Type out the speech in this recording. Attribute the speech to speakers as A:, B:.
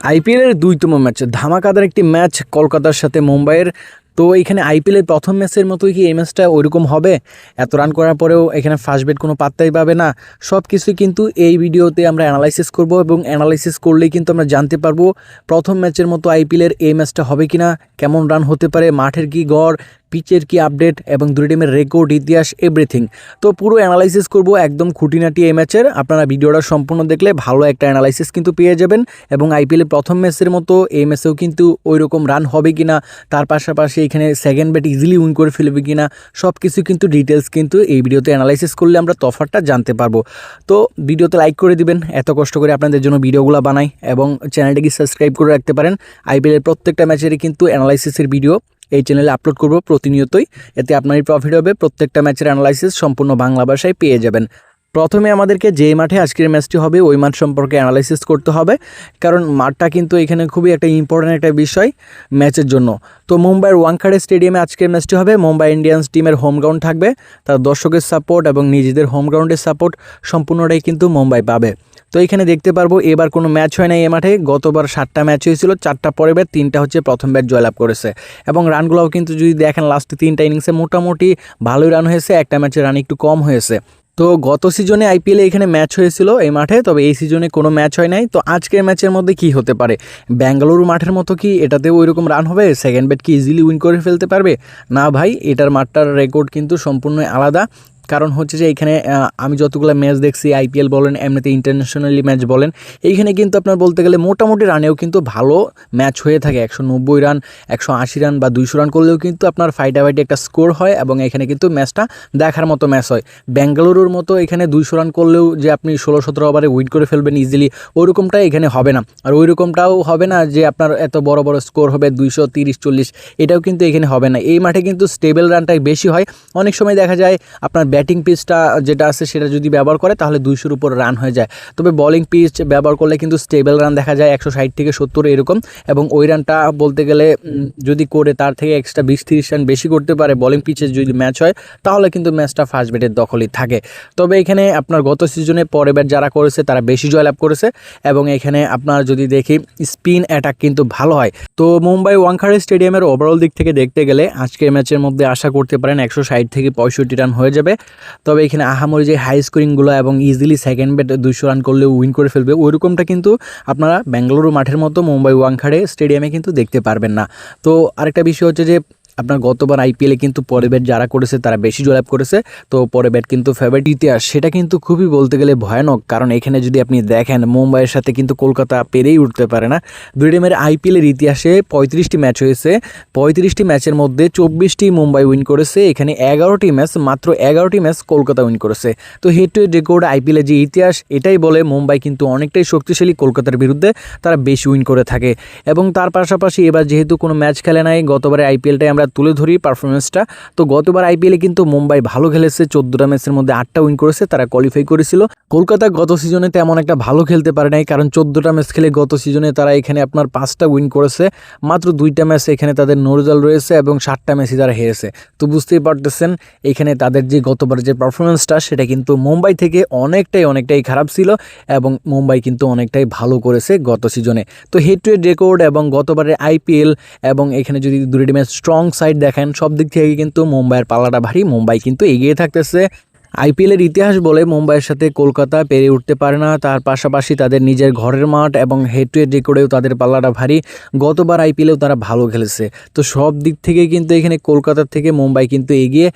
A: আইপিএলের ২তম ম্যাচ ধামাকাদার একটি ম্যাচ কলকাতার সাথে মুম্বাইয়ের। তো এখানে আইপিএলের প্রথম ম্যাচের মতোই কি এই ম্যাচটা ওইরকম হবে? এত রান করার পরেও এখানে ফার্স্ট ব্যাট কোনো পাত্তাই পাবে না। সব কিছুই কিন্তু এই ভিডিওতে আমরা অ্যানালাইসিস করব এবং অ্যানালাইসিস করলেই কিন্তু আমরা জানতে পারবো প্রথম ম্যাচের মতো আইপিএলের এই ম্যাচটা হবে কি না, কেমন রান হতে পারে, মাঠের কি গড়, পিচের কি আপডেট এবং দুই টিমের রেকর্ড, ইতিহাস, এভরিথিং। তো পুরো অ্যানালাইসিস করব একদম খুঁটিনাটি এই ম্যাচের। আপনারা ভিডিওটা সম্পূর্ণ দেখলে ভালো একটা অ্যানালাইসিস কিন্তু পেয়ে যাবেন এবং আইপিএলের প্রথম ম্যাচের মতো এই ম্যাচেও কিন্তু ওই রকম রান হবে কি না, তার পাশাপাশি এখানে সেকেন্ড ব্যাট ইজিলি উইন করে ফেলবে কি না, সব কিছু কিন্তু ডিটেলস কিন্তু এই ভিডিওতে অ্যানালাইসিস করলে আমরা তফাৎটা জানতে পারবো। তো ভিডিওতে লাইক করে দিবেন, এত কষ্ট করে আপনাদের জন্য ভিডিওগুলো বানাই, এবং চ্যানেলটিকে সাবস্ক্রাইব করে রাখতে পারেন। আইপিএলের প্রত্যেকটা ম্যাচেরই কিন্তু অ্যানালাইসিসের ভিডিও এই চ্যানেলে আপলোড করব প্রতিনিয়তই, এতে আপনারই প্রফিট হবে। প্রত্যেকটা ম্যাচের অ্যানালাইসিস সম্পূর্ণ বাংলা ভাষায় পেয়ে যাবেন। প্রথমে আমাদেরকে যে মাঠে আজকের ম্যাচটি হবে ওই মাঠ সম্পর্কে অ্যানালাইসিস করতে হবে, কারণ মাঠটা কিন্তু এখানে খুবই একটা ইম্পর্ট্যান্ট একটা বিষয় ম্যাচের জন্য। তো মুম্বাইয়ের ওয়াংখাড়ে স্টেডিয়ামে আজকের ম্যাচটি হবে। মুম্বাই ইন্ডিয়ান্স টিমের হোম গ্রাউন্ড থাকবে, তার দর্শকের সাপোর্ট এবং নিজেদের হোম গ্রাউন্ডের সাপোর্ট সম্পূর্ণটাই কিন্তু মুম্বাই পাবে। তো এখানে দেখতে পারবো এবার কোনো ম্যাচ হয় না এই মাঠে। গতবার 7টা ম্যাচ হয়েছিল, 4টা পরের ব্যাট, 3টা হচ্ছে প্রথম ব্যাট জয়লাভ করেছে। এবং রানগুলোও কিন্তু যদি দেখেন লাস্টে 3টা ইনিংসে মোটামুটি ভালোই রান হয়েছে, একটা ম্যাচে রান একটু কম হয়েছে। তো গত সিজনে আইপিএলে এখানে ম্যাচ হয়েছিল এই মাঠে, তবে এই সিজনে কোনো ম্যাচ হয় নাই। তো আজকের ম্যাচের মধ্যে কি হতে পারে? বেঙ্গালুরু মাঠের মতো কি এটাতেও ওইরকম রান হবে? সেকেন্ড ব্যাট কি ইজিলি উইন করে ফেলতে পারবে? না ভাই, এটার মাঠটার রেকর্ড কিন্তু সম্পূর্ণ আলাদা। কারণ হচ্ছে যে এখানে আমি যতগুলো ম্যাচ দেখছি, আইপিএল বলেন, এমনিতে ইন্টারন্যাশনালি ম্যাচ বলেন, এইখানে কিন্তু আপনার বলতে গেলে মোটামুটি রানেও কিন্তু ভালো ম্যাচ হয়ে থাকে। 190 রান, 180 রান বা 200 রান করলেও কিন্তু আপনার ফাইটাফাইটি একটা স্কোর হয় এবং এখানে কিন্তু ম্যাচটা দেখার মতো ম্যাচ হয়। বেঙ্গালুরুর মতো এখানে 200 রান করলেও যে আপনি 16-17 ওভারে উইন করে ফেলবেন ইজিলি, ওইরকমটা এখানে হবে না। আর ওইরকমটাও হবে না যে আপনার এত বড় বড় স্কোর হবে 230-40, এটাও কিন্তু এখানে হবে না। এই মাঠে কিন্তু স্টেবল রানটাই বেশি হয়। অনেক সময় দেখা যায় আপনার ব্যাটিং পিচটা যেটা আছে সেটা যদি ব্যবহার করে তাহলে 200-র উপর রান হয়ে যায়, তবে বোলিং পিচ ব্যবহার করলে কিন্তু স্টেবল রান দেখা যায় 160 থেকে 70 এরকম। এবং ওই রানটা বলতে গেলে যদি করে তার থেকে এক্সট্রা 20-30 রান বেশি করতে পারে বোলিং পিচে যদি ম্যাচ হয়, তাহলে কিন্তু ম্যাচটা ফার্স্ট ব্যাটের দখলই থাকে। তবে এখানে আপনার গত সিজনে পরে ব্যাট যারা করেছে তারা বেশি জয়লাভ করেছে, এবং এখানে আপনার যদি দেখি স্পিন অ্যাটাক কিন্তু ভালো হয়। তো মুম্বাই ওয়াংখাড়ে স্টেডিয়ামের ওভারঅল দিক থেকে দেখতে গেলে আজকের ম্যাচের মধ্যে আশা করতে পারেন 160 থেকে 65 রান হয়ে যাবে। তবে এখানে আহামরি যে হাই স্কোরিংগুলো এবং ইজিলি সেকেন্ড ব্যাট 200 রান করলেও উইন করে ফেলবে, ওইরকমটা কিন্তু আপনারা বেঙ্গালুরু মাঠের মতো মুম্বাই ওয়াংখাড়ে স্টেডিয়ামে কিন্তু দেখতে পারবেন না। তো আরেকটা বিষয় হচ্ছে যে আপনার গতবার আইপিএলে কিন্তু পরে ব্যাট যারা করেছে তারা বেশি জয়লাভ করেছে। তো পরে ব্যাট কিন্তু ফেভারিট ইতিহাস, সেটা কিন্তু খুবই বলতে গেলে ভয়ানক। কারণ এখানে যদি আপনি দেখেন মুম্বাইয়ের সাথে কিন্তু কলকাতা পেরেই উঠতে পারে না। দুই টিমের আইপিএলের ইতিহাসে 35টি ম্যাচ হয়েছে, 35টি ম্যাচের মধ্যে 24টি মুম্বাই উইন করেছে। এখানে 11টি ম্যাচ, মাত্র 11টি ম্যাচ কলকাতা উইন করেছে। তো হেড টু হেড রেকর্ড আইপিএলের যে ইতিহাস, এটাই বলে মুম্বাই কিন্তু অনেকটাই শক্তিশালী কলকাতার বিরুদ্ধে, তারা বেশি উইন করে থাকে। এবং তার পাশাপাশি এবার যেহেতু কোনো ম্যাচ খেলে নাই, গতবারে আইপিএলটাই আমরা তুলে ধরি পারফরমেন্সটা। তো গতবার আইপিএলে কিন্তু মুম্বাই ভালো খেলেছে, 14টা ম্যাচের মধ্যে 8টা উইন করেছে, তারা কোয়ালিফাই করেছিল। কলকাতা গত সিজনে তেমন একটা ভালো খেলতে পারে নাই, কারণ 14টা ম্যাচ খেলে গত সিজনে তারা এখানে আপনার 5টা উইন করেছে, মাত্র 2টা ম্যাচ এখানে তাদের নো রেজাল্ট রয়েছে এবং 7টা ম্যাচই তারা হেরেছে। তো বুঝতেই পারতেছেন এখানে তাদের যে গতবার যে পারফরমেন্সটা সেটা কিন্তু মুম্বাই থেকে অনেকটাই খারাপ ছিল, এবং মুম্বাই কিন্তু অনেকটাই ভালো করেছে গত সিজনে। তো হেড টু হেড রেকর্ড এবং গতবারের আইপিএল এবং এখানে যদি দুই টিমের স্ট্রং সাইড দেখেন, সব দিক থেকে কিন্তু মুম্বাইয়ের পাল্লাটা ভারী, মুম্বাই কিন্তু এগিয়ে থাকতেছে। আইপিএলের ইতিহাস বলে মুম্বাইয়ের সাথে কলকাতা পেরে উঠতে পারে না। তার পাশাপাশি তাদের নিজের ঘরের মাঠ এবং হেড টু হেড রেকর্ডেও তাদের পাল্লাটা ভারী। গতবার আইপিএলেও তারা ভালো খেলেছে। তো সব দিক থেকে কিন্তু এখানে কলকাতার থেকে মুম্বাই কিন্তু এগিয়ে।